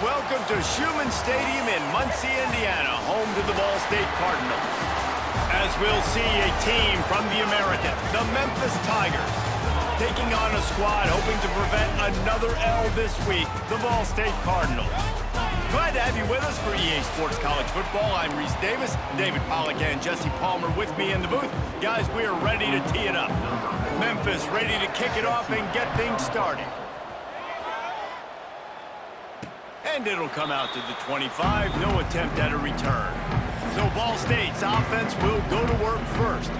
welcome to Schumann Stadium in Muncie, Indiana, home to the Ball State Cardinals. As we'll see a team from the American, the Memphis Tigers, taking on a squad hoping to prevent another L this week, the Ball State Cardinals. Glad to have you with us for EA Sports College Football. I'm Reese Davis, David Pollack and Jesse Palmer with me in the booth. Guys, we are ready to tee it up. Memphis ready to kick it off and get things started. And it'll come out to the 25, no attempt at a return. So Ball State's offense will go to work first.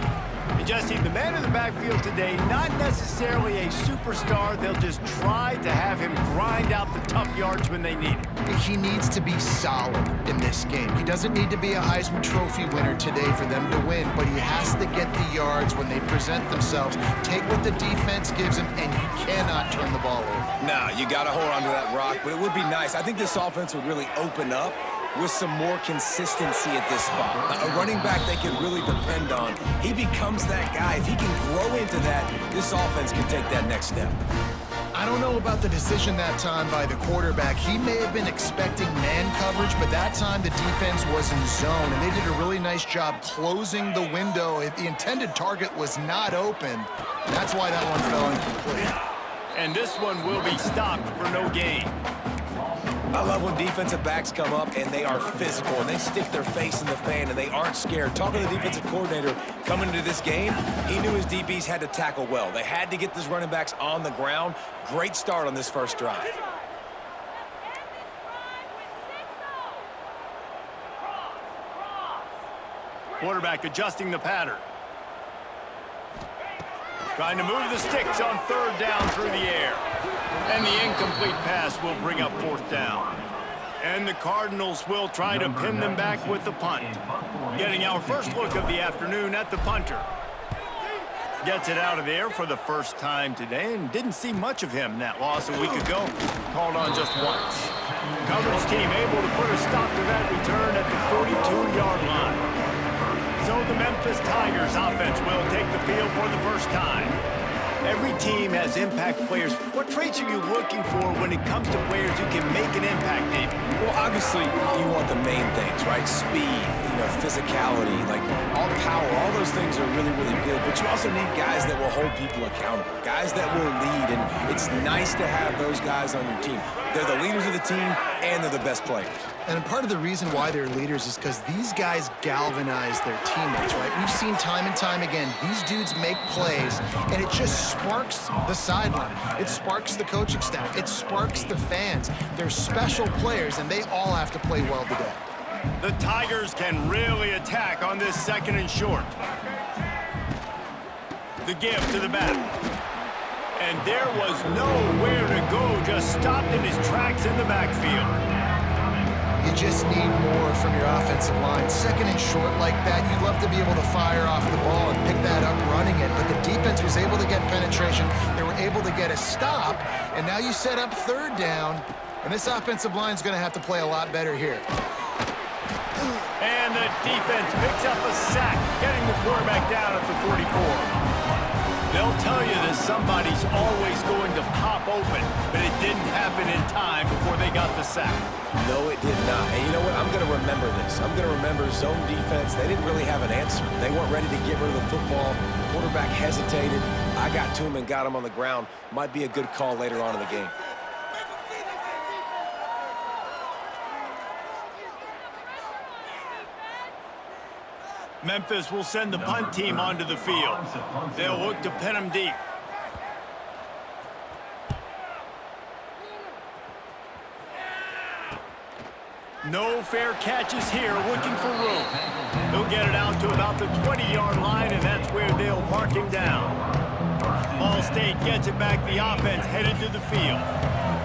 And Jesse, the man in the backfield today, not necessarily a superstar. They'll just try to have him grind out the tough yards when they need it. He needs to be solid in this game. He doesn't need to be a Heisman Trophy winner today for them to win, but he has to get the yards when they present themselves. Take what the defense gives him, and he cannot turn the ball over. No, you got to hold on to that rock, but it would be nice. I think this offense would really open up with some more consistency at this spot. A running back they can really depend on. He becomes that guy. If he can grow into that, this offense can take that next step. I don't know about the decision that time by the quarterback. He may have been expecting man coverage, but that time the defense was in zone, and they did a really nice job closing the window. The intended target was not open. That's why that one fell incomplete. And this one will be stopped for no gain. I love when defensive backs come up and they are physical and they stick their face in the fan and they aren't scared. Talking to the defensive coordinator coming into this game, he knew his DBs had to tackle well. They had to get these running backs on the ground. Great start on this first drive. Quarterback adjusting the pattern. Trying to move the sticks on third down through the air. And the incomplete pass will bring up fourth down. And the Cardinals will try to pin them back with the punt. Getting our first look of the afternoon at the punter. Gets it out of the air for the first time today and didn't see much of him that loss a week ago. Called on just once. Coverage team able to put a stop to that return at the 42-yard line. So the Memphis Tigers offense will take the field for the first time. Every team has impact players. What traits are you looking for when it comes to players who can make an impact, David? Well, obviously, you want the main things, right? Speed, physicality, like all power, all those things are really, really good. But you also need guys that will hold people accountable, guys that will lead. And it's nice to have those guys on your team. They're the leaders of the team, and they're the best players. And part of the reason why they're leaders is because these guys galvanize their teammates, right? We've seen time and time again, these dudes make plays, and it just sparks the sideline. It sparks the coaching staff. It sparks the fans. They're special players, and they all have to play well today. The Tigers can really attack on this second and short. The give to the back. And there was nowhere to go, just stopped in his tracks in the backfield. You just need more from your offensive line. Second and short like that, you'd love to be able to fire off the ball and pick that up running it, but the defense was able to get penetration. They were able to get a stop, and now you set up third down, and this offensive line is going to have to play a lot better here. And the defense picks up a sack, getting the quarterback down at the 44. They'll tell you that somebody's always going to pop open, but it didn't happen in time before they got the sack. No, it did not. And you know what? I'm going to remember this. I'm going to remember zone defense. They didn't really have an answer. They weren't ready to get rid of the football. Quarterback hesitated. I got to him and got him on the ground. Might be a good call later on in the game. Memphis will send the punt team onto the field. They'll look to pin him deep. No fair catches here, looking for room. They'll get it out to about the 20-yard line, and that's where they'll mark him down. Ball State gets it back. The offense headed to the field.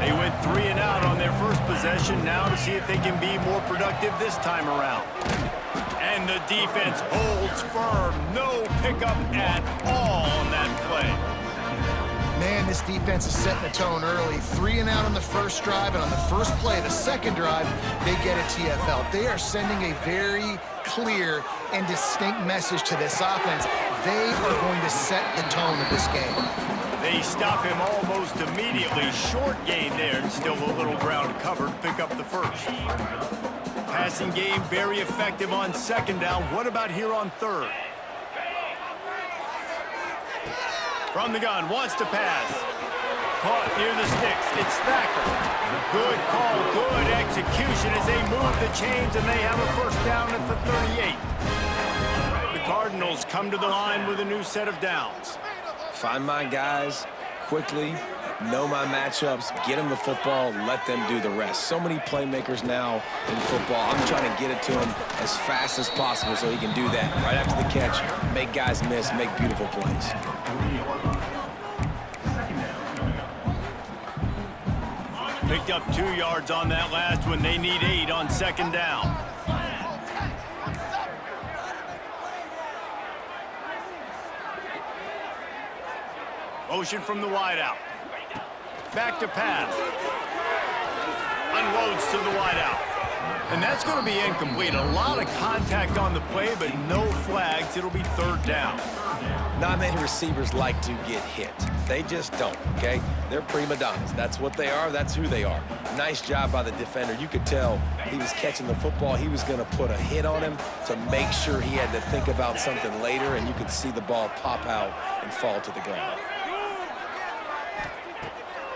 They went 3 and out on their first possession. Now to see if they can be more productive this time around. And the defense holds firm. No pickup at all on that play. Man, this defense is setting the tone early. 3 and out on the first drive, and on the first play, the second drive, they get a TFL. They are sending a very clear and distinct message to this offense. They are going to set the tone of this game. They stop him almost immediately. Short gain there, and still a little ground to cover to pick up the first. Passing game very effective on second down. What about here on third? From the gun, wants to pass. Caught near the sticks. It's Thacker. Good call, good execution as they move the chains, and they have a first down at the 38. The Cardinals come to the line with a new set of downs. Find my guys quickly, know my matchups, get them the football, let them do the rest. So many playmakers now in football. I'm trying to get it to him as fast as possible so he can do that right after the catch, make guys miss, make beautiful plays. Picked up 2 yards on that last one. They need 8 on second down. Motion from the wideout. Back to pass. Unloads to the wideout. And that's going to be incomplete. A lot of contact on the play, but no flags. It'll be third down. Not many receivers like to get hit. They just don't, okay? They're prima donnas. That's what they are. That's who they are. Nice job by the defender. You could tell he was catching the football. He was going to put a hit on him to make sure he had to think about something later, and you could see the ball pop out and fall to the ground.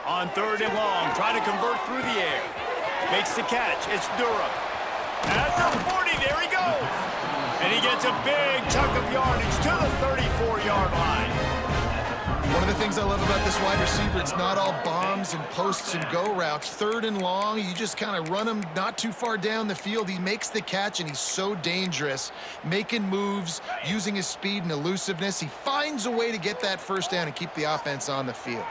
On third and long, trying to convert through the air. Makes the catch. It's Durham. At the 40, there he goes. And he gets a big chunk of yardage to the 34-yard line. One of the things I love about this wide receiver, it's not all bombs and posts and go routes. Third and long, you just kind of run him not too far down the field. He makes the catch, and he's so dangerous, making moves, using his speed and elusiveness. He finds a way to get that first down and keep the offense on the field.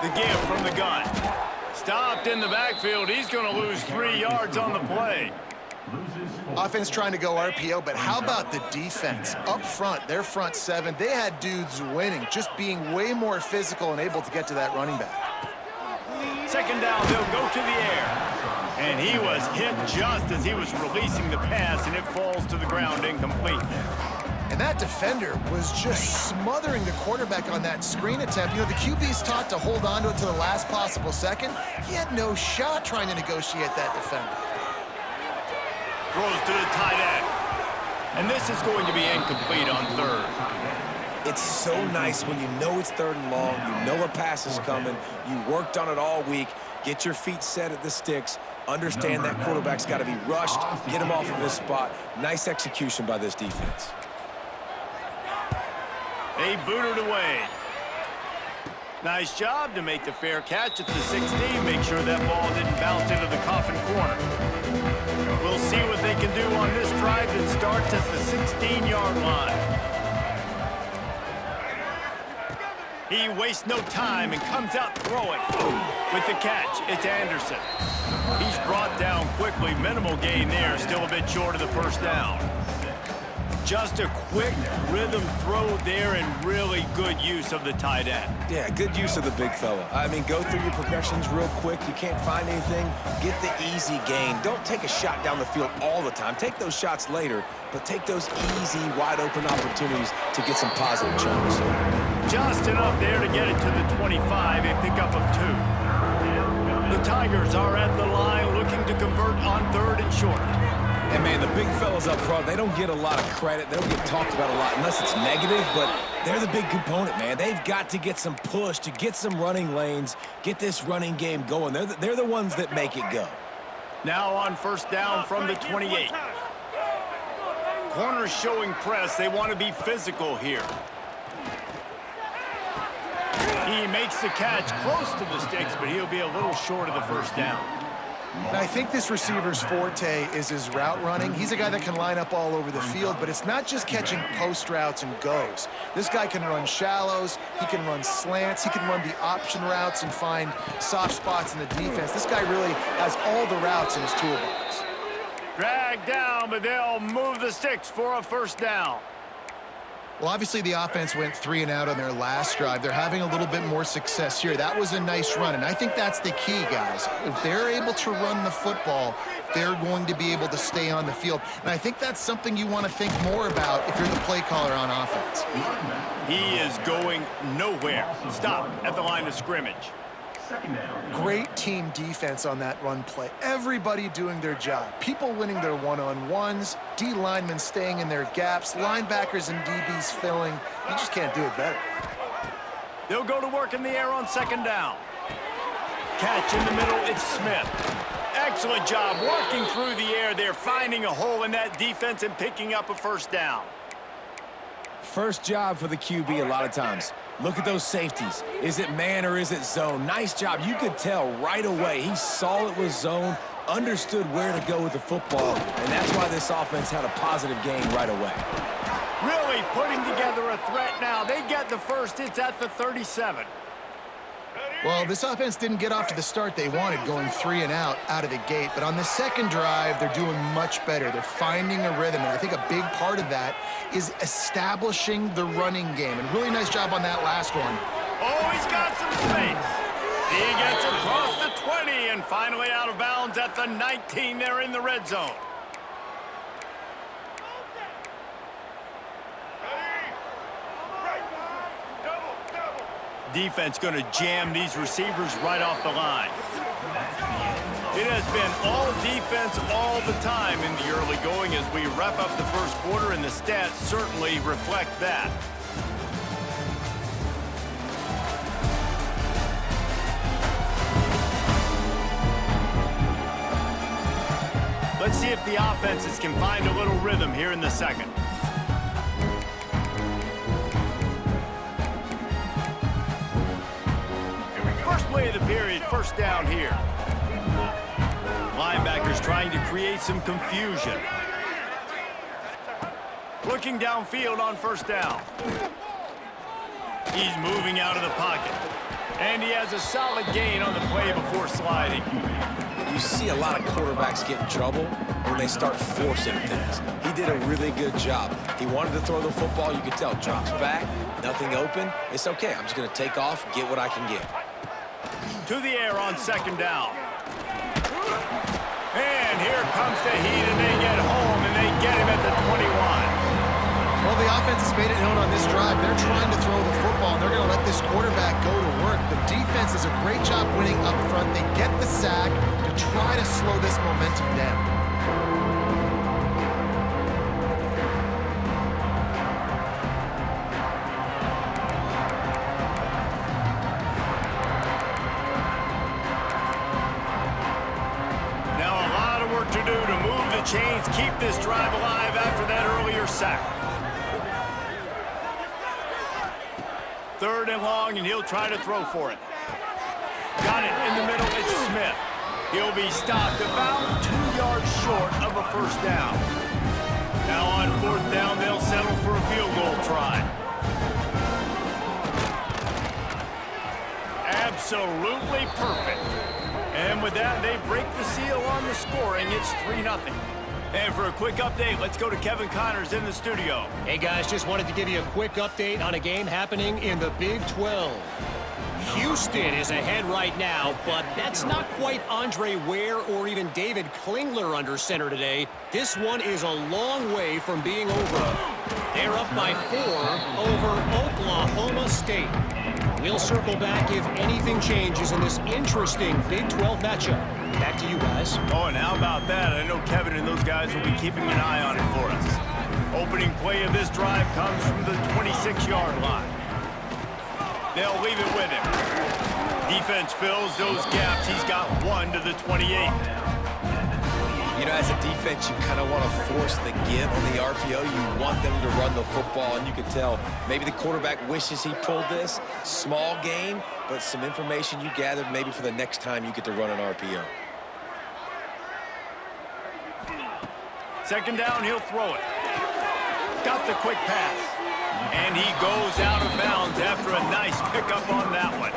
The give from the gun. Stopped in the backfield. He's going to lose 3 yards on the play. Offense trying to go RPO, but how about the defense? Up front, their front seven, they had dudes winning, just being way more physical and able to get to that running back. Second down, they'll go to the air. And he was hit just as he was releasing the pass, and it falls to the ground incomplete. And that defender was just smothering the quarterback on that screen attempt. You know, the QB's taught to hold on to it to the last possible second. He had no shot trying to negotiate that defender. Throws to the tight end. And this is going to be incomplete on third. It's so nice when you know it's third and long, you know a pass is coming, you worked on it all week, get your feet set at the sticks, understand that quarterback's got to be rushed, get him off of his spot. Nice execution by this defense. They boot it away. Nice job to make the fair catch at the 16. Make sure that ball didn't bounce into the coffin corner. We'll see what they can do on this drive that starts at the 16-yard line. He wastes no time and comes out throwing. With the catch, it's Anderson. He's brought down quickly. Minimal gain there, still a bit short of the first down. Just a quick rhythm throw there and really good use of the tight end. Yeah, good use of the big fella. I mean, go through your progressions real quick. You can't find anything, get the easy gain. Don't take a shot down the field all the time. Take those shots later, but take those easy, wide-open opportunities to get some positive chunks. Just enough there to get it to the 25, a pickup of 2. The Tigers are at the line looking to convert on third and short. And, man, the big fellas up front, they don't get a lot of credit. They don't get talked about a lot unless it's negative, but they're the big component, man. They've got to get some push, to get some running lanes, get this running game going. They're the ones that make it go. Now on first down from the 28. Corners showing press. They want to be physical here. He makes the catch close to the sticks, but he'll be a little short of the first down. And I think this receiver's forte is his route running. He's a guy that can line up all over the field, but it's not just catching post routes and goes. This guy can run shallows, he can run slants, he can run the option routes and find soft spots in the defense. This guy really has all the routes in his toolbox. Dragged down, but they'll move the sticks for a first down. Well, obviously the offense went 3 and out on their last drive. They're having a little bit more success here. That was a nice run, and I think that's the key, guys. If they're able to run the football, they're going to be able to stay on the field. And I think that's something you want to think more about if you're the play caller on offense. He is going nowhere. Stop at the line of scrimmage. Great team defense on that run play. Everybody doing their job. People winning their one-on-ones, D linemen staying in their gaps, linebackers and DBs filling. You just can't do it better. They'll go to work in the air on second down. Catch in the middle, it's Smith. Excellent job working through the air. They're finding a hole in that defense and picking up a first down. First job for the QB a lot of times. Look at those safeties. Is it man or is it zone? Nice job. You could tell right away. He saw it was zone, understood where to go with the football, and that's why this offense had a positive gain right away. Really putting together a threat now. They get the first. It's at the 37. Well, this offense didn't get off to the start they wanted, going 3 and out of the gate. But on the second drive, they're doing much better. They're finding a rhythm, and I think a big part of that is establishing the running game. And really nice job on that last one. Oh, he's got some space. He gets across the 20 and finally out of bounds at the 19. They're in the red zone. Defense going to jam these receivers right off the line. It has been all defense all the time in the early going as we wrap up the first quarter, and the stats certainly reflect that. Let's see if the offenses can find a little rhythm here in the second. Play of the period, first down here. Linebackers trying to create some confusion. Looking downfield on first down. He's moving out of the pocket. And he has a solid gain on the play before sliding. You see a lot of quarterbacks get in trouble when they start forcing things. He did a really good job. He wanted to throw the football. You could tell. Drops back, nothing open. It's okay. I'm just going to take off, get what I can get. To the air on second down. And here comes the heat, and they get home, and they get him at the 21. Well, the offense has made it known on this drive. They're trying to throw the football, and they're going to let this quarterback go to work. The defense does a great job winning up front. They get the sack to try to slow this momentum down. Chains keep this drive alive after that earlier sack. Third and long, and he'll try to throw for it. Got it in the middle, it's Smith. He'll be stopped about 2 yards short of a first down. Now on fourth down, they'll settle for a field goal try. Absolutely perfect. And with that, they break the seal on the scoring. It's 3-0. And for a quick update, let's go to Kevin Connors in the studio. Hey, guys, just wanted to give you a quick update on a game happening in the Big 12. Houston is ahead right now, but that's not quite Andre Ware or even David Klingler under center today. This one is a long way from being over. They're up by 4 over Oklahoma State. We'll circle back if anything changes in this interesting Big 12 matchup. Back to you guys. Oh, and how about that? I know Kevin and those guys will be keeping an eye on it for us. Opening play of this drive comes from the 26-yard line. They'll leave it with him. Defense fills those gaps. He's got 1 to the 28. You know, as a defense, you kind of want to force the give on the RPO. You want them to run the football, and you can tell maybe the quarterback wishes he pulled this. Small gain, but some information you gathered maybe for the next time you get to run an RPO. Second down, he'll throw it. Got the quick pass. And he goes out of bounds after a nice pickup on that one.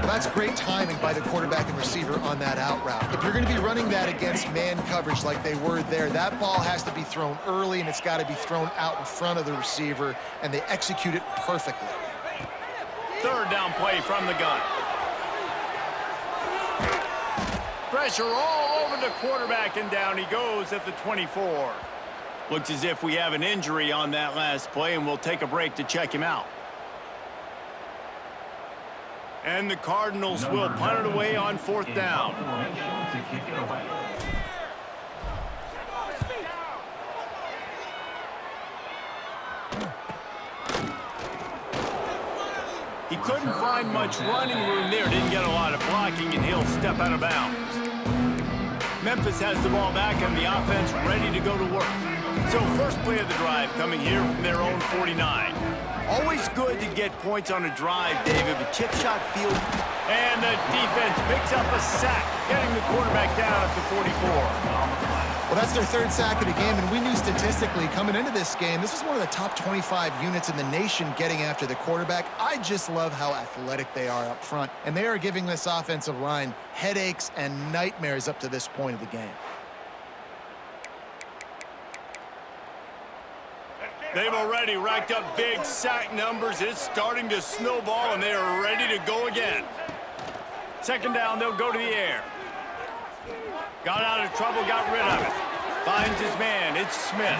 That's great timing by the quarterback and receiver on that out route. If you're going to be running that against man coverage like they were there, that ball has to be thrown early, and it's got to be thrown out in front of the receiver, and they execute it perfectly. Third down play from the gun. Pressure all over the quarterback, and down he goes at the 24. Looks as if we have an injury on that last play, and we'll take a break to check him out. And the Cardinals will punt it away on fourth down. He couldn't find much running room there, didn't get a lot of blocking, and he'll step out of bounds. Memphis has the ball back and the offense ready to go to work. So first play of the drive coming here from their own 49. Always good to get points on a drive, David, but chip shot field. And the defense picks up a sack, getting the quarterback down at the 44. Well, that's their third sack of the game, and we knew statistically coming into this game, this is one of the top 25 units in the nation getting after the quarterback. I just love how athletic they are up front, and they are giving this offensive line headaches and nightmares up to this point of the game. They've already racked up big sack numbers. It's starting to snowball, and they are ready to go again. Second down, they'll go to the air. Got out of trouble, got rid of it. Finds his man, it's Smith.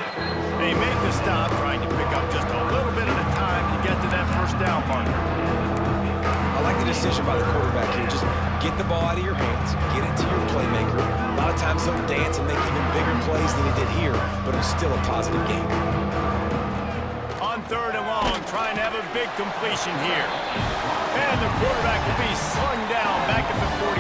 They make the stop, trying to pick up just a little bit at a time to get to that first down marker. I like the decision by the quarterback here. Just get the ball out of your hands. Get it to your playmaker. A lot of times they'll dance and make even bigger plays than he did here, but it was still a positive game. On third and long, trying to have a big completion here. And the quarterback will be slung down back at the 43.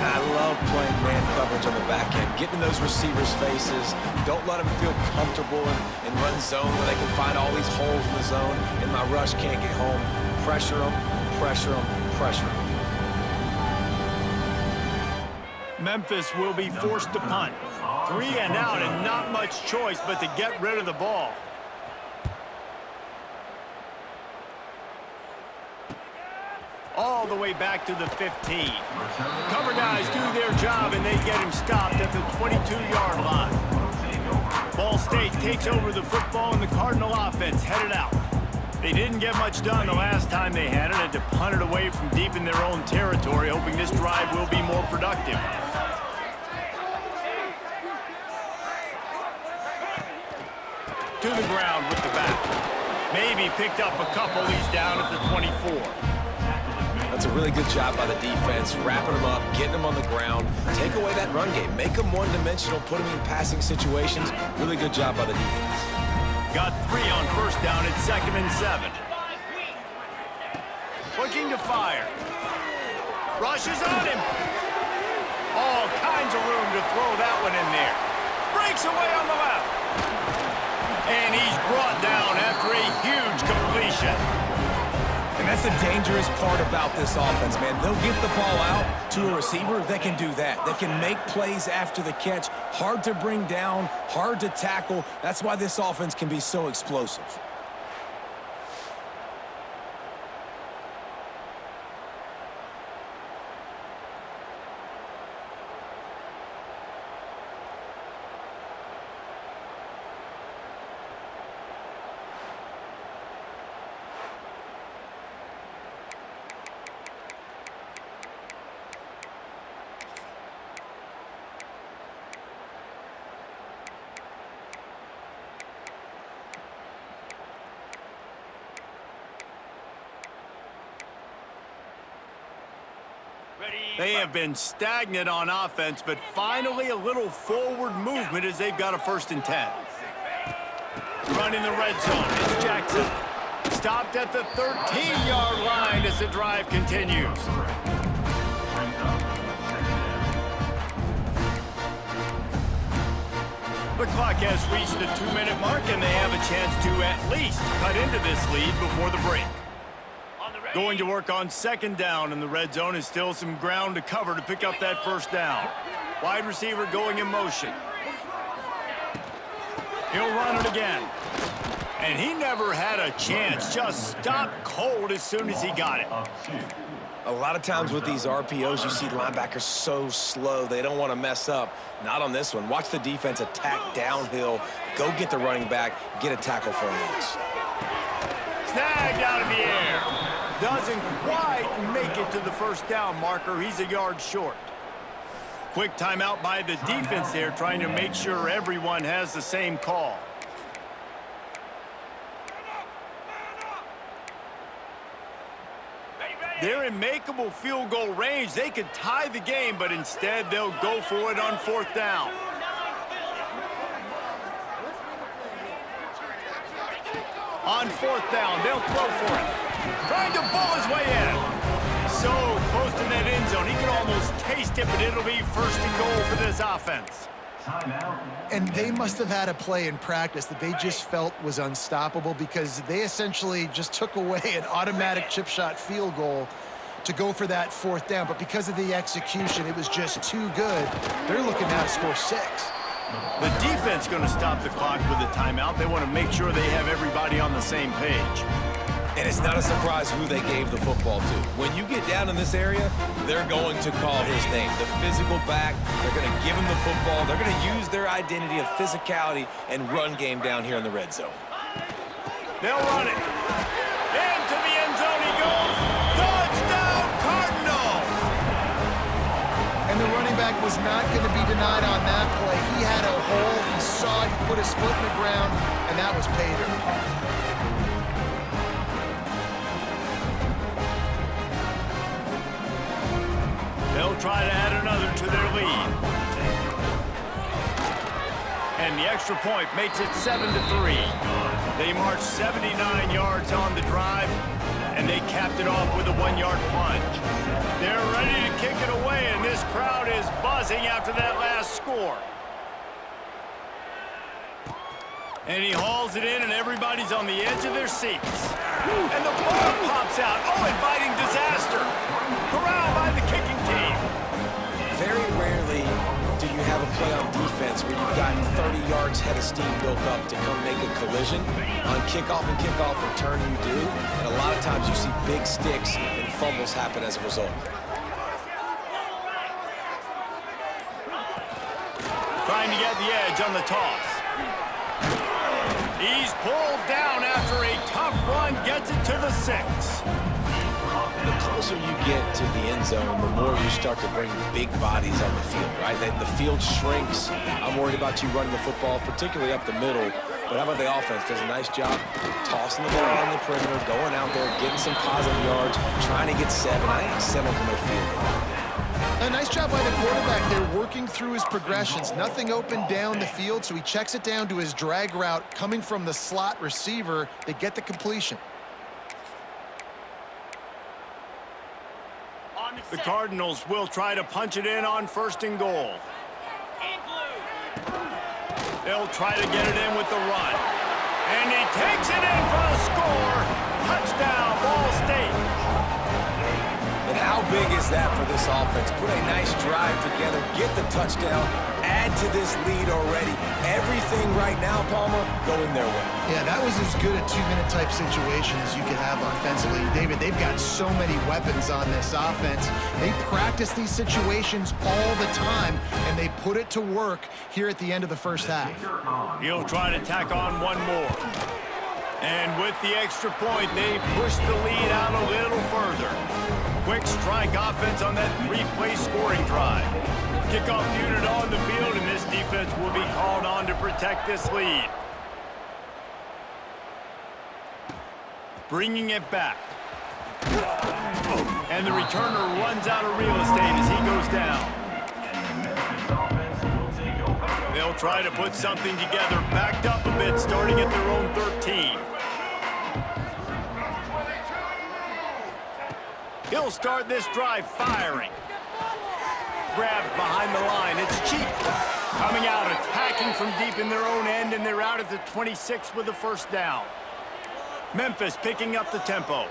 I love playing man coverage on the back end, getting in those receivers' faces. Don't let them feel comfortable and run zone where they can find all these holes in the zone and my rush can't get home. Pressure them, pressure them, pressure them. Memphis will be forced to punt. 3 and out and not much choice but to get rid of the ball. All the way back to the 15. Cover guys do their job, and they get him stopped at the 22-yard line. Ball State takes over the football, and the Cardinal offense headed out. They didn't get much done the last time they had it, and to punt it away from deep in their own territory, hoping this drive will be more productive. To the ground with the back. Maybe picked up a couple. He's down at the 24. That's a really good job by the defense, wrapping them up, getting them on the ground. Take away that run game. Make them one-dimensional, put them in passing situations. Really good job by the defense. Got 3 on first down at 2nd and 7. Looking to fire. Rushes on him. All kinds of room to throw that one in there. Breaks away on the left. And he's brought down after a huge completion. And that's the dangerous part about this offense, man. They'll get the ball out to a receiver. They can do that. They can make plays after the catch. Hard to bring down, hard to tackle. That's why this offense can be so explosive. They have been stagnant on offense, but finally a little forward movement as they've got a 1st and 10. Running the red zone, it's Jackson. Stopped at the 13-yard line as the drive continues. The clock has reached the 2-minute mark, and they have a chance to at least cut into this lead before the break. Going to work on 2nd down, and the red zone is still some ground to cover to pick up that 1st down. Wide receiver going in motion. He'll run it again. And he never had a chance. Just stopped cold as soon as he got it. A lot of times with these RPOs, you see linebackers so slow, they don't want to mess up. Not on this one. Watch the defense attack downhill, go get the running back, get a tackle for a loss. Snagged out of the air. Doesn't quite make it to the first down marker. He's a yard short. Quick timeout by the defense there, trying to make sure everyone has the same call. They're in makeable field goal range. They could tie the game, but instead they'll go for it on fourth down. On fourth down, they'll throw for it. Trying to bull his way in. So close to that end zone. He can almost taste it, but it'll be first and goal for this offense. And they must have had a play in practice that they just felt was unstoppable, because they essentially just took away an automatic chip shot field goal to go for that fourth down. But because of the execution, it was just too good. They're looking now to score 6. The defense going to stop the clock with a timeout. They want to make sure they have everybody on the same page. And it's not a surprise who they gave the football to. When you get down in this area, they're going to call his name. The physical back, they're going to give him the football. They're going to use their identity of physicality and run game down here in the red zone. They'll run it. Into the end zone he goes. Touchdown, Cardinals! And the running back was not going to be denied on that play. He had a hole. He saw it. He put his foot in the ground, and that was pay dirt. They'll try to add another to their lead. And the extra point makes it 7-3. They marched 79 yards on the drive, and they capped it off with a 1-yard plunge. They're ready to kick it away, and this crowd is buzzing after that last score. And he hauls it in, and everybody's on the edge of their seats. And the ball pops out. Oh, inviting disaster. Corralled by the kicking team. Very rarely do you have a play on defense where you've got 30 yards head of steam built up to come make a collision. On kickoff and kickoff return you do, and a lot of times you see big sticks and fumbles happen as a result. Trying to get the edge on the toss. He's pulled down after a tough run, gets it to the 6. The closer you get to the end zone, the more you start to bring big bodies on the field, right? The field shrinks. I'm worried about you running the football, particularly up the middle. But how about the offense? Does a nice job tossing the ball on the perimeter, going out there, getting some positive yards, trying to get 7. I ain't settling for no field goal. A nice job by the quarterback there, working through his progressions. Nothing open down the field, so he checks it down to his drag route coming from the slot receiver. They get the completion. The Cardinals will try to punch it in on first and goal. They'll try to get it in with the run. And he takes it in for the score. Touchdown, Ball State. And how big is that for this offense? Put a nice drive together, get the touchdown, add to this lead already. Everything right now, Palmer, going their way. Yeah, that was as good a 2-minute type situation as you could have offensively. David, they've got so many weapons on this offense. They practice these situations all the time, and they put it to work here at the end of the first half. He'll try to tack on one more. And with the extra point, they push the lead out a little further. Quick strike offense on that 3-play scoring drive. Kickoff unit on the field, and this defense will be called on to protect this lead. Bringing it back. And the returner runs out of real estate as he goes down. They'll try to put something together, backed up a bit, starting at their own 13. He'll start this drive firing. Grabbed behind the line. It's cheap. Coming out, attacking from deep in their own end, and they're out at the 26 with the first down. Memphis picking up the tempo.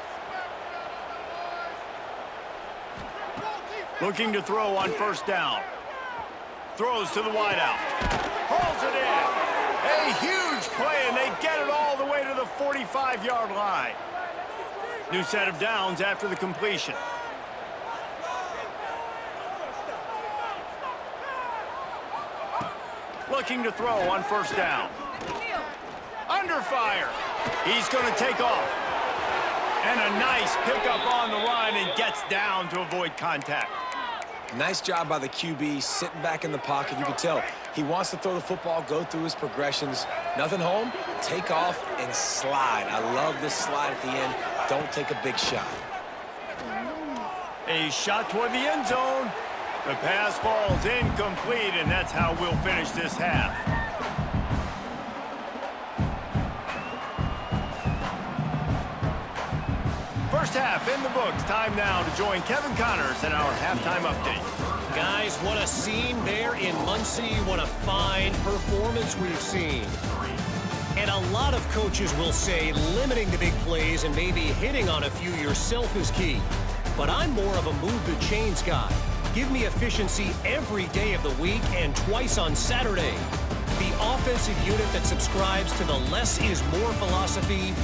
Looking to throw on first down. Throws to the wideout. Pulls it in. A huge play, and they get it all the way to the 45-yard line. New set of downs after the completion. Looking to throw on first down. Under fire. He's going to take off. And a nice pickup on the line and gets down to avoid contact. Nice job by the QB, sitting back in the pocket. You can tell he wants to throw the football, go through his progressions. Nothing home, take off and slide. I love this slide at the end. Don't take a big shot. A shot toward the end zone. The pass falls incomplete, and that's how we'll finish this half. First half in the books. Time now to join Kevin Connors in our halftime update. Guys, what a scene there in Muncie. What a fine performance we've seen. And a lot of coaches will say limiting the big plays and maybe hitting on a few yourself is key. But I'm more of a move the chains guy. Give me efficiency every day of the week and twice on Saturday. The offensive unit that subscribes to the less is more philosophy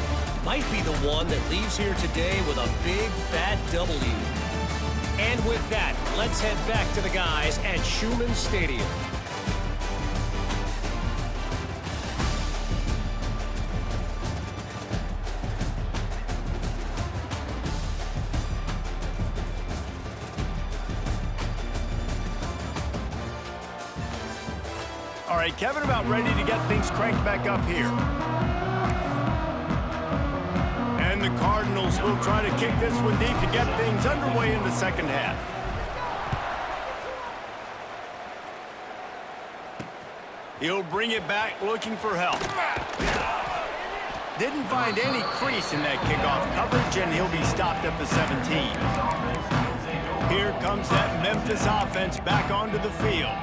might be the one that leaves here today with a big fat W. And with that, let's head back to the guys at Schumann Stadium. All right, Kevin, about ready to get things cranked back up here. And the Cardinals will try to kick this one deep to get things underway in the second half. He'll bring it back looking for help. Didn't find any crease in that kickoff coverage, and he'll be stopped at the 17. Here comes that Memphis offense back onto the field.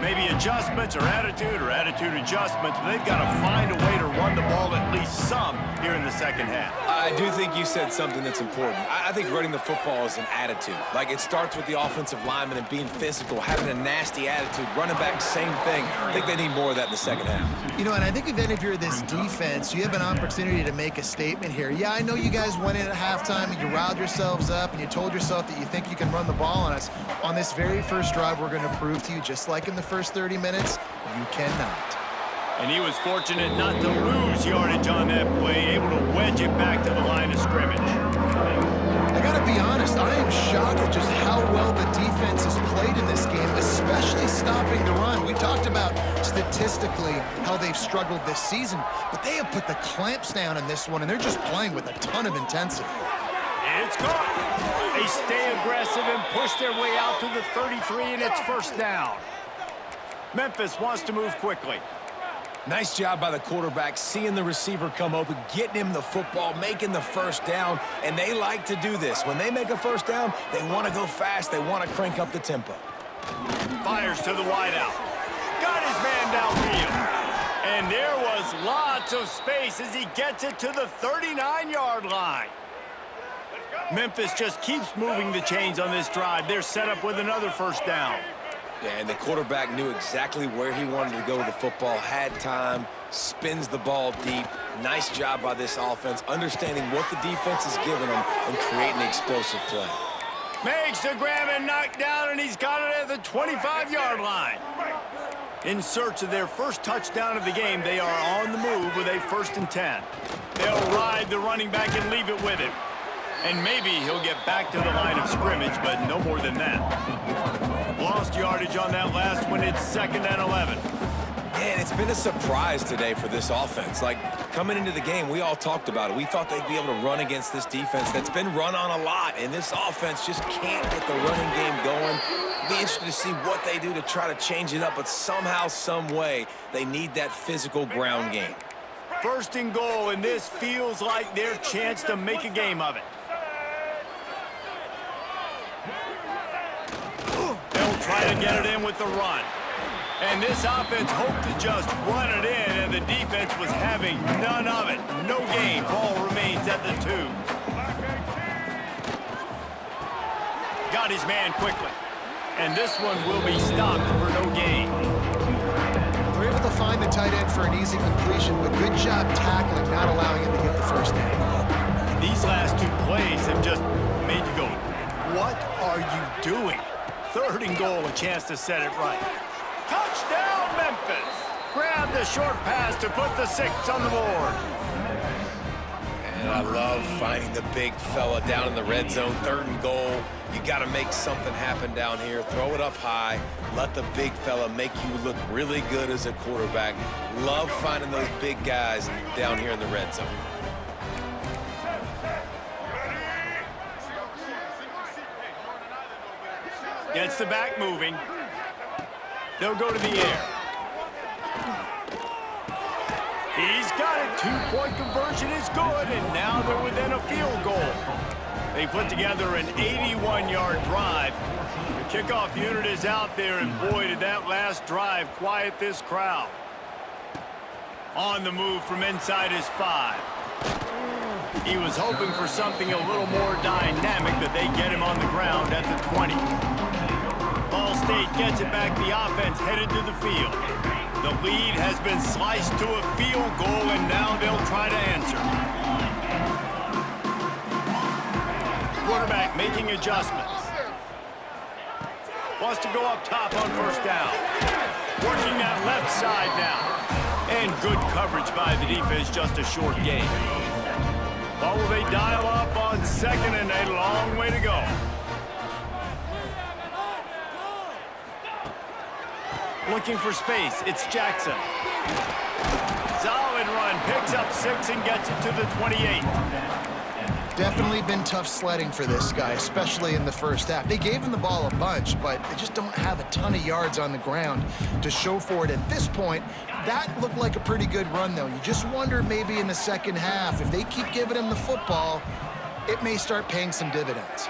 Maybe adjustments or attitude adjustments, but they've got to find a way to run the ball at least some here in the second half. I do think you said something that's important. I think running the football is an attitude. Like, it starts with the offensive lineman and being physical, having a nasty attitude. Running back, same thing. I think they need more of that in the second half. You know, and I think even if you're this defense, you have an opportunity to make a statement here. Yeah, I know you guys went in at halftime and you riled yourselves up and you told yourself that you think you can run the ball on us. On this very first drive, we're going to prove to you, just like in the first 30 minutes, you cannot. And he was fortunate not to lose yardage on that play, able to wedge it back to the line of scrimmage. I gotta be honest, I am shocked at just how well the defense has played in this game, especially stopping the run. We talked about statistically how they've struggled this season, but they have put the clamps down in this one, and they're just playing with a ton of intensity. It's caught. They stay aggressive and push their way out to the 33, and it's first down. Memphis wants to move quickly. Nice job by the quarterback, seeing the receiver come open, getting him the football, making the first down, and they like to do this. When they make a first down, they want to go fast. They want to crank up the tempo. Fires to the wideout. Got his man downfield. And there was lots of space as he gets it to the 39-yard line. Memphis just keeps moving the chains on this drive. They're set up with another first down. Yeah, and the quarterback knew exactly where he wanted to go with the football, had time, spins the ball deep. Nice job by this offense, understanding what the defense is giving them and creating an explosive play. Makes the grab and knock down, and he's got it at the 25-yard line. In search of their first touchdown of the game, they are on the move with a 1st and 10. They'll ride the running back and leave it with him. And maybe he'll get back to the line of scrimmage, but no more than that. Lost yardage on that last one. It's 2nd and 11. Man, it's been a surprise today for this offense. Like, coming into the game, we all talked about it. We thought they'd be able to run against this defense that's been run on a lot, and this offense just can't get the running game going. Be interested to see what they do to try to change it up, but somehow, some way, they need that physical ground game. 1st and goal, and this feels like their chance to make a game of it. They'll try to get it in with the run. And this offense hoped to just run it in, and the defense was having none of it. No gain. Ball remains at the 2. Got his man quickly. And this one will be stopped for no gain. They're able to find the tight end for an easy completion, but good job tackling, not allowing him to get the first down. These last 2 plays have just made you go, what are you doing? 3rd and goal, a chance to set it right. Touchdown, Memphis. Grab the short pass to put the 6 on the board. And I love finding the big fella down in the red zone. 3rd and goal. You got to make something happen down here. Throw it up high. Let the big fella make you look really good as a quarterback. Love finding those big guys down here in the red zone. Gets the back moving. They'll go to the air. He's got it. 2-point conversion is good, and now they're within a field goal. They put together an 81-yard drive. The kickoff unit is out there, and boy, did that last drive quiet this crowd. On the move from inside his 5. He was hoping for something a little more dynamic, but they get him on the ground at the 20. Ball State gets it back. The offense headed to the field. The lead has been sliced to a field goal, and now they'll try to answer. Quarterback making adjustments. Wants to go up top on 1st down. Working that left side now. And good coverage by the defense, just a short gain. What will they dial up on 2nd and a long way to go? Looking for space, it's Jackson. Solid run, picks up 6 and gets it to the 28. Definitely been tough sledding for this guy, especially in the first half. They gave him the ball a bunch, but they just don't have a ton of yards on the ground to show for it at this point. That looked like a pretty good run, though. You just wonder maybe in the second half, if they keep giving him the football, it may start paying some dividends.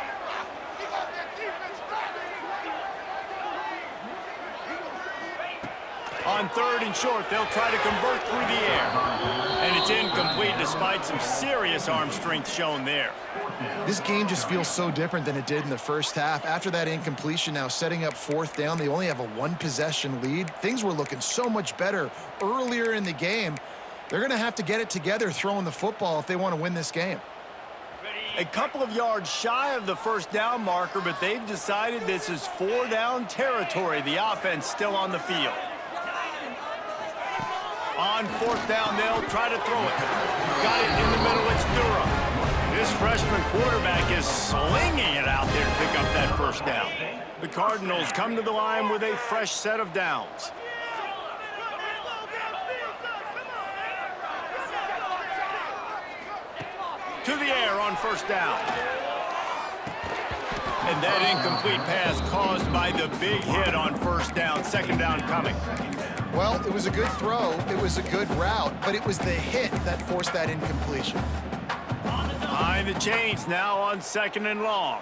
On 3rd and short, they'll try to convert through the air. And it's incomplete despite some serious arm strength shown there. This game just feels so different than it did in the first half. After that incompletion, now setting up 4th down, they only have a 1-possession lead. Things were looking so much better earlier in the game. They're going to have to get it together throwing the football if they want to win this game. A couple of yards shy of the 1st down marker, but they've decided this is 4-down territory. The offense still on the field. On 4th down, they'll try to throw it. Got it in the middle, it's Durham. This freshman quarterback is slinging it out there to pick up that 1st down. The Cardinals come to the line with a fresh set of downs. To the air on 1st down. And that incomplete pass caused by the big hit on 1st down. 2nd down coming. Well, it was a good throw, it was a good route, but it was the hit that forced that incompletion. Behind the chains now on 2nd and long.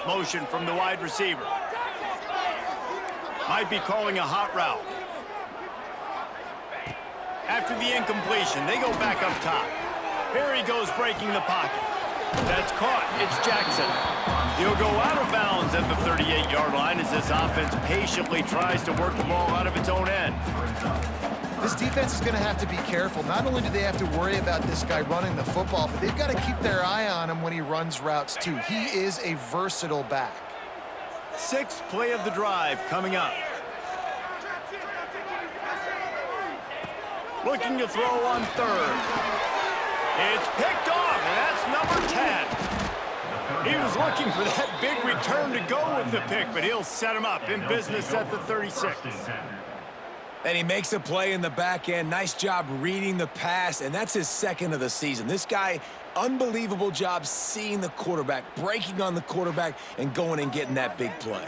Motion from the wide receiver. Might be calling a hot route. After the incompletion, they go back up top. Here he goes breaking the pocket. That's caught. It's Jackson. He'll go out of bounds at the 38-yard line as this offense patiently tries to work the ball out of its own end. This defense is going to have to be careful. Not only do they have to worry about this guy running the football, but they've got to keep their eye on him when he runs routes too. He is a versatile back. 6th play of the drive coming up. Looking to throw on 3rd. It's picked off, and that's number 10. He was looking for that big return to go with the pick, but he'll set him up in business at the 36. And he makes a play in the back end. Nice job reading the pass, and that's his 2nd of the season. This guy, unbelievable job seeing the quarterback, breaking on the quarterback, and going and getting that big play.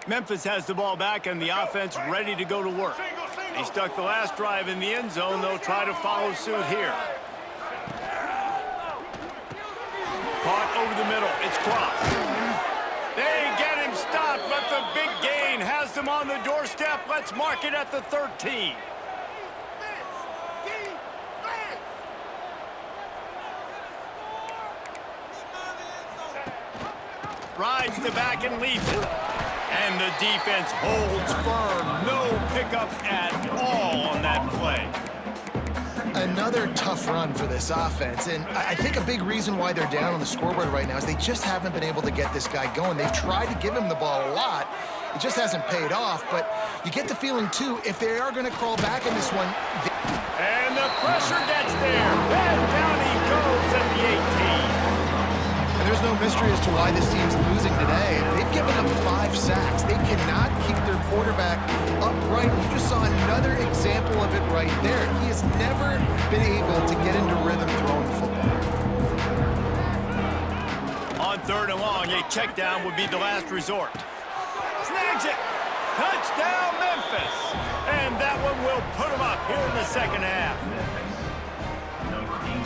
Memphis has the ball back and the offense ready to go to work. They stuck the last drive in the end zone. They'll try to follow suit here. Caught over the middle. It's Cross. They get him stopped, but the big gain has them on the doorstep. Let's mark it at the 13. Rides the back and leaves it. And the defense holds firm. No pickup at all on that play. Another tough run for this offense, and I think a big reason why they're down on the scoreboard right now is they just haven't been able to get this guy going. They've tried to give him the ball a lot. It just hasn't paid off, but you get the feeling, too, if they are going to crawl back in this one... And the pressure gets there. And down he goes at the 18. And there's no mystery as to why this team's losing today. They've given up 5 sacks. They cannot keep their quarterback upright. You just saw another example of it right there. He has never been able to get into rhythm throwing the football. On 3rd and long, a check down would be the last resort. Snags it. Touchdown, Memphis. And that one will put him up here in the second half.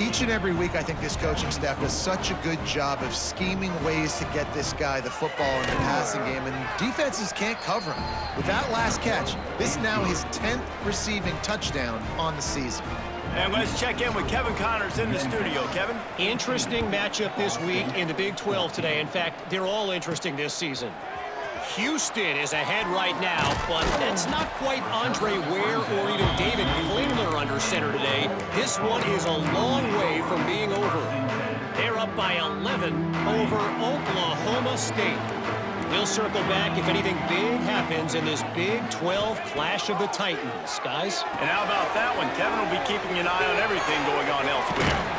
Each and every week, I think this coaching staff does such a good job of scheming ways to get this guy the football in the passing game, and defenses can't cover him. With that last catch, this is now his 10th receiving touchdown on the season. And let's check in with Kevin Connors in the studio. Kevin? Interesting matchup this week in the Big 12 today. In fact, they're all interesting this season. Houston is ahead right now, but that's not quite Andre Ware or even David Klingler under center today. This one is a long way from being over. They're up by 11 over Oklahoma State. We'll circle back if anything big happens in this Big 12 Clash of the Titans, guys. And how about that one? Kevin will be keeping an eye on everything going on elsewhere.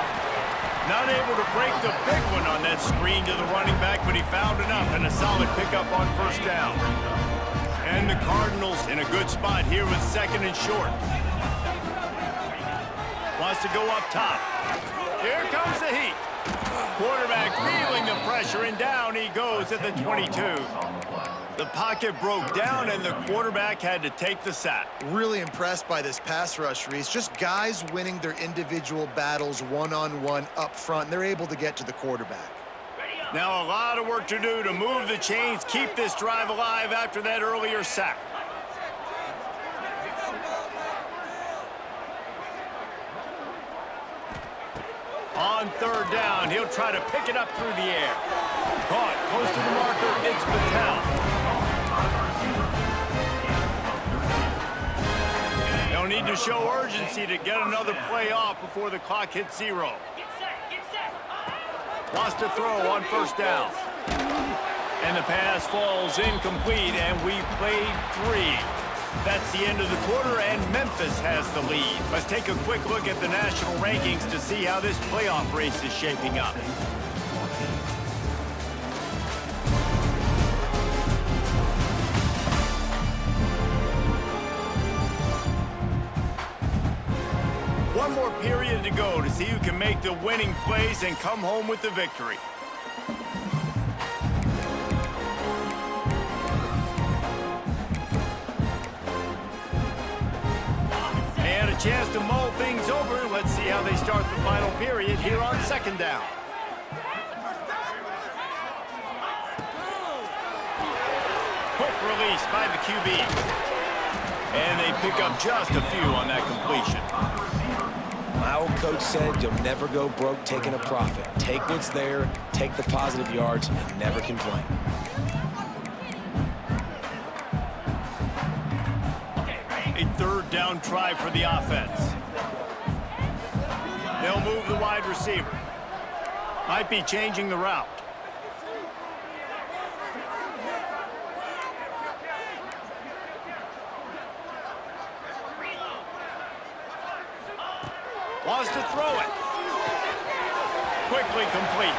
Not able to break the big one on that screen to the running back, but he found enough and a solid pickup on 1st down. And the Cardinals in a good spot here with 2nd and short. Wants to go up top. Here comes the heat. Quarterback feeling the pressure, and down he goes at the 22. The pocket broke down, and the quarterback had to take the sack. Really impressed by this pass rush, Reese. Just guys winning their individual battles one-on-one up front, and they're able to get to the quarterback. Now a lot of work to do to move the chains, keep this drive alive after that earlier sack. On 3rd down, he'll try to pick it up through the air. Caught close to the marker, it's Patel. They'll need to show urgency to get another play off before the clock hits 0. Wants to throw on 1st down. And the pass falls incomplete, and we've played 3. That's the end of the quarter, and Memphis has the lead. Let's take a quick look at the national rankings to see how this playoff race is shaping up. One more period to go to see who can make the winning plays and come home with the victory. And a chance to mull things over. Let's see how they start the final period here on 2nd down. Quick release by the QB. And they pick up just a few on that completion. My old coach said you'll never go broke taking a profit. Take what's there, take the positive yards, and never complain. A 3rd down try for the offense. They'll move the wide receiver. Might be changing the route. Wants to throw it. Quickly complete.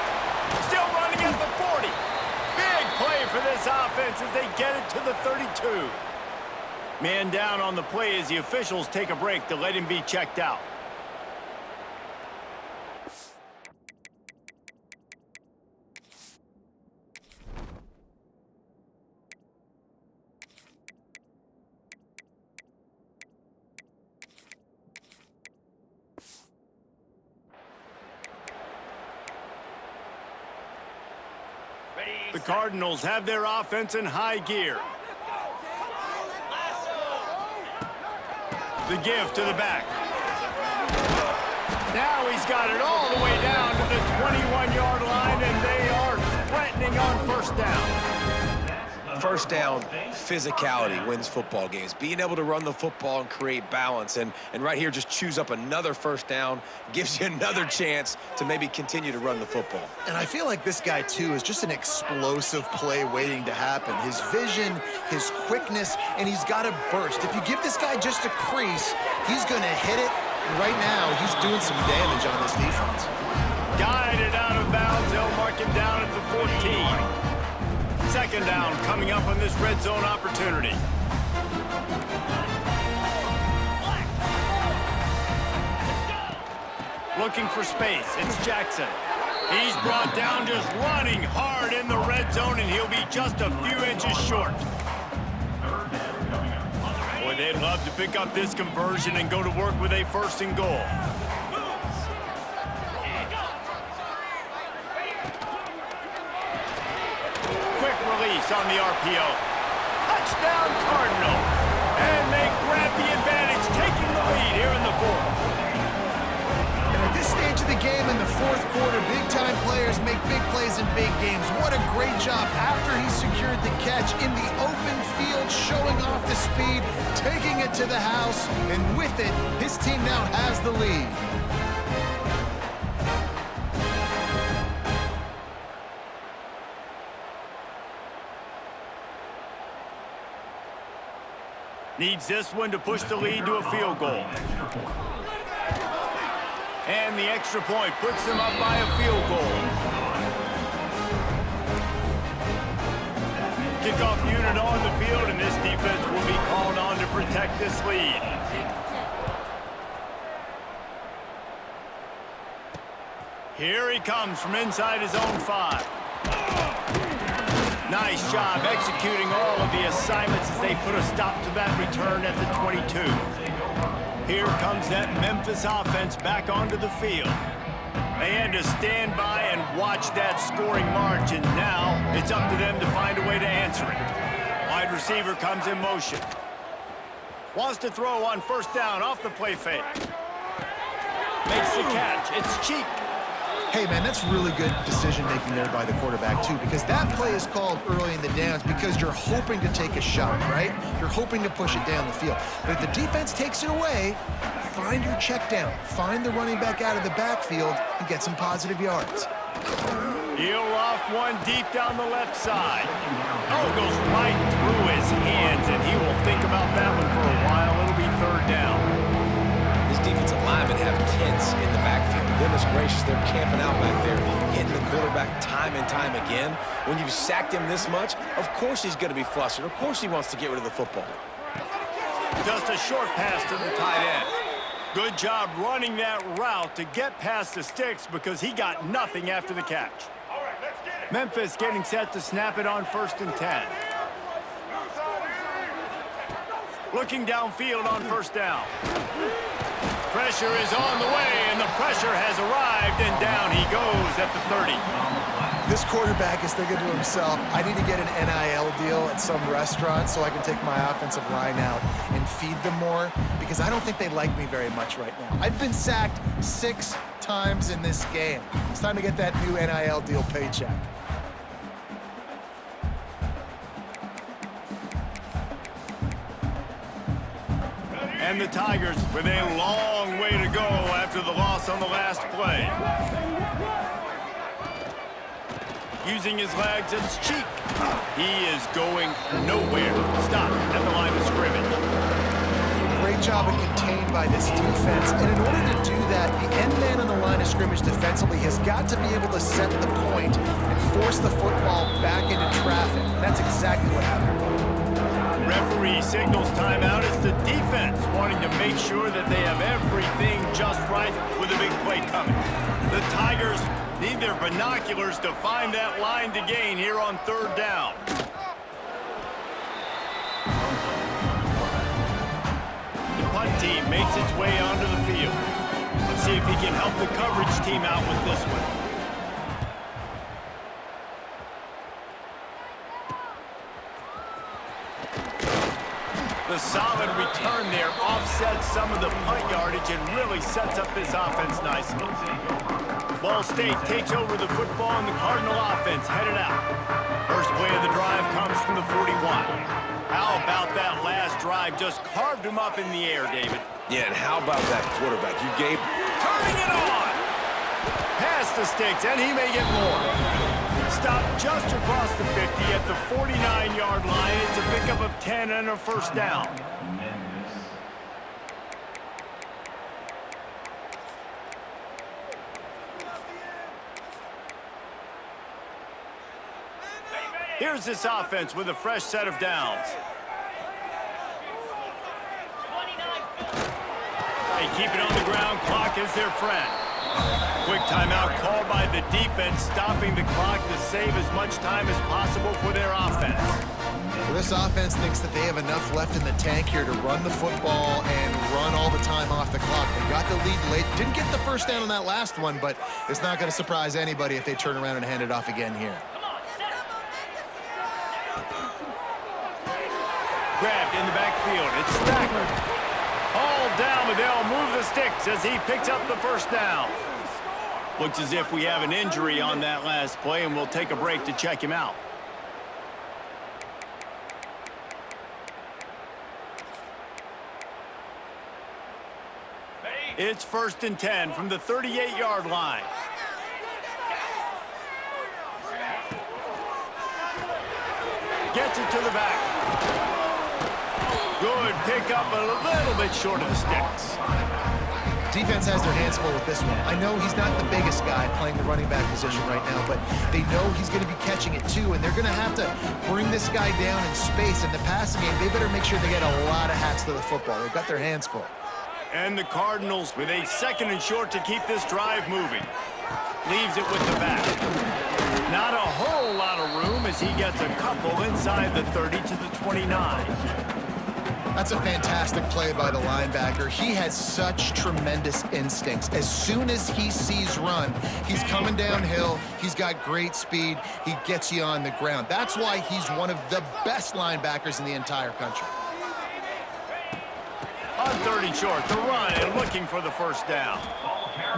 Still running at the 40. Big play for this offense as they get it to the 32. Man down on the play as the officials take a break to let him be checked out. The Cardinals have their offense in high gear. The give to the back. Now he's got it all the way down to the 21-yard line, and they are threatening on 1st down. first down, physicality wins football games. Being able to run the football and create balance. And right here, just choose up another first down, gives you another chance to maybe continue to run the football. And I feel like this guy, too, is just an explosive play waiting to happen. His vision, his quickness, and he's got a burst. If you give this guy just a crease, he's going to hit it. And right now, he's doing some damage on this defense. Guided out of bounds. They'll mark him down at the 14. Second down coming up on this red zone opportunity. Looking for space. It's Jackson. He's brought down just running hard in the red zone, and he'll be just a few inches short. Boy, they'd love to pick up this conversion and go to work with a first and goal. Quick release on the RPO. Touchdown Cardinals. And they grab the advantage, taking the lead here in the fourth. And at this stage of the game in the fourth quarter, big-time players make big plays in big games. What a great job after he secured the catch in the open field, showing off the speed, taking it to the house, and with it, his team now has the lead. Needs this one to push the lead to a field goal. And the extra point puts them up by a field goal. Kickoff unit on the field, and this defense will be called on to protect this lead. Here he comes from inside his own 5. Nice job executing all of the assignments as they put a stop to that return at the 22. Here comes that Memphis offense back onto the field. They had to stand by and watch that scoring march, and now it's up to them to find a way to answer it. Wide receiver comes in motion. Wants to throw on first down off the play fake. Makes the catch. It's Cheek. Hey, man, that's really good decision-making there by the quarterback, too, because that play is called early in the downs because you're hoping to take a shot, right? You're hoping to push it down the field. But if the defense takes it away, find your check down. Find the running back out of the backfield and get some positive yards. He'll off one deep down the left side. Oh, it goes right through his hands, and he will think about that one for a while. It'll be third down. This defensive linemen have tents in the backfield. Goodness gracious, they're camping out back there, hitting the quarterback time and time again. When you've sacked him this much, of course he's going to be flustered. Of course he wants to get rid of the football. Just a short pass to the tight end. Good job running that route to get past the sticks because he got nothing after the catch. Memphis getting set to snap it on 1st and 10. Looking downfield on first down. Pressure is on the way, and the pressure has arrived, and down he goes at the 30. This quarterback is thinking to himself, I need to get an NIL deal at some restaurant so I can take my offensive line out and feed them more, because I don't think they like me very much right now. I've been sacked 6 times in this game. It's time to get that new NIL deal paycheck. And the Tigers with a long way to go after the loss on the last play. Using his legs, it's Cheek. He is going nowhere. Stop at the line of scrimmage. Great job of contained by this defense. And in order to do that, the end man on the line of scrimmage defensively has got to be able to set the point and force the football back into traffic. And that's exactly what happened. Referee signals timeout. It's the defense wanting to make sure that they have everything just right with a big play coming. The Tigers need their binoculars to find that line to gain here on third down. The punt team makes its way onto the field. Let's see if he can help the coverage team out with this one. The solid return there offsets some of the punt yardage and really sets up this offense nicely. Ball State takes over the football and the Cardinal offense headed out. First play of the drive comes from the 41. How about that last drive? Just carved him up in the air, David. Yeah, and how about that quarterback? You gave... Turning it on! Pass the sticks, and he may get more. Stopped just across the 50 at the 49-yard line. It's a pickup of 10 and a first down. Here's this offense with a fresh set of downs. They keep it on the ground. Clock is their friend. Quick timeout called by the defense, stopping the clock to save as much time as possible for their offense. Well, this offense thinks that they have enough left in the tank here to run the football and run all the time off the clock. They got the lead late. Didn't get the first down on that last one, but it's not going to surprise anybody if they turn around and hand it off again here. Grabbed in the backfield. It's Stacker. All down, but they'll move the sticks as he picks up the first down. Looks as if we have an injury on that last play, and we'll take a break to check him out. It's 1st and 10 from the 38-yard line. Gets it to the back. Good pickup, a little bit short of the sticks. Defense has their hands full with this one. I know he's not the biggest guy playing the running back position right now, but they know he's going to be catching it too, and they're going to have to bring this guy down in space. In the passing game, they better make sure they get a lot of hats to the football. They've got their hands full. And the Cardinals with a 2nd and short to keep this drive moving. Leaves it with the back. Not a whole lot of room as he gets a couple inside the 30 to the 29. That's a fantastic play by the linebacker. He has such tremendous instincts. As soon as he sees run, he's coming downhill. He's got great speed. He gets you on the ground. That's why he's one of the best linebackers in the entire country. On 30 short, the run and looking for the first down.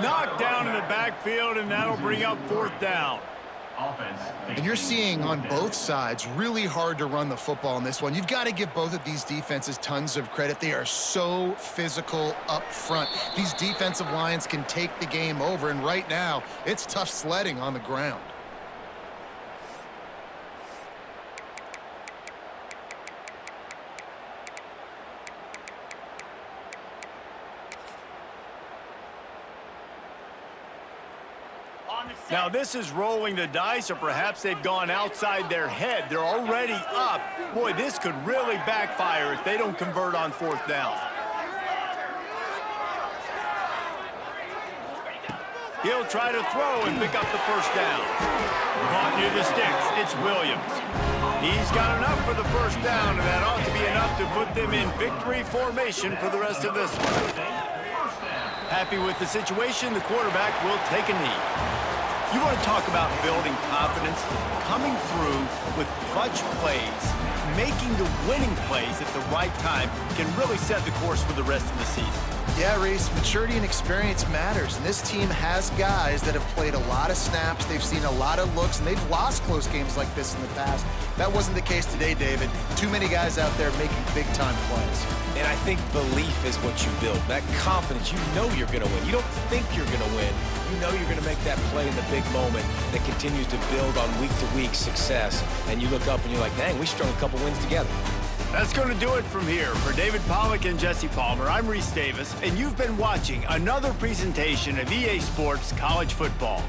Knocked down in the backfield, and that'll bring up 4th down. And you're seeing on both sides really hard to run the football in this one. You've got to give both of these defenses tons of credit. They are so physical up front. These defensive lines can take the game over, and right now it's tough sledding on the ground. Now this is rolling the dice, or perhaps they've gone outside their head. They're already up. Boy, this could really backfire if they don't convert on 4th down. He'll try to throw and pick up the first down. Caught near the sticks. It's Williams. He's got enough for the first down, and that ought to be enough to put them in victory formation for the rest of this one. Happy with the situation, the quarterback will take a knee. You want to talk about building confidence? Coming through with clutch plays, making the winning plays at the right time can really set the course for the rest of the season. Yeah, Reese, maturity and experience matters, and this team has guys that have played a lot of snaps. They've seen a lot of looks, and they've lost close games like this in the past. That wasn't the case today, David. Too many guys out there making big-time plays. And I think belief is what you build. That confidence, you know you're going to win. You don't think you're going to win. You know you're going to make that play in the big moment that continues to build on week-to-week success. And you look up and you're like, dang, we strung a couple wins together. That's going to do it from here. For David Pollack and Jesse Palmer, I'm Reese Davis, and you've been watching another presentation of EA Sports College Football.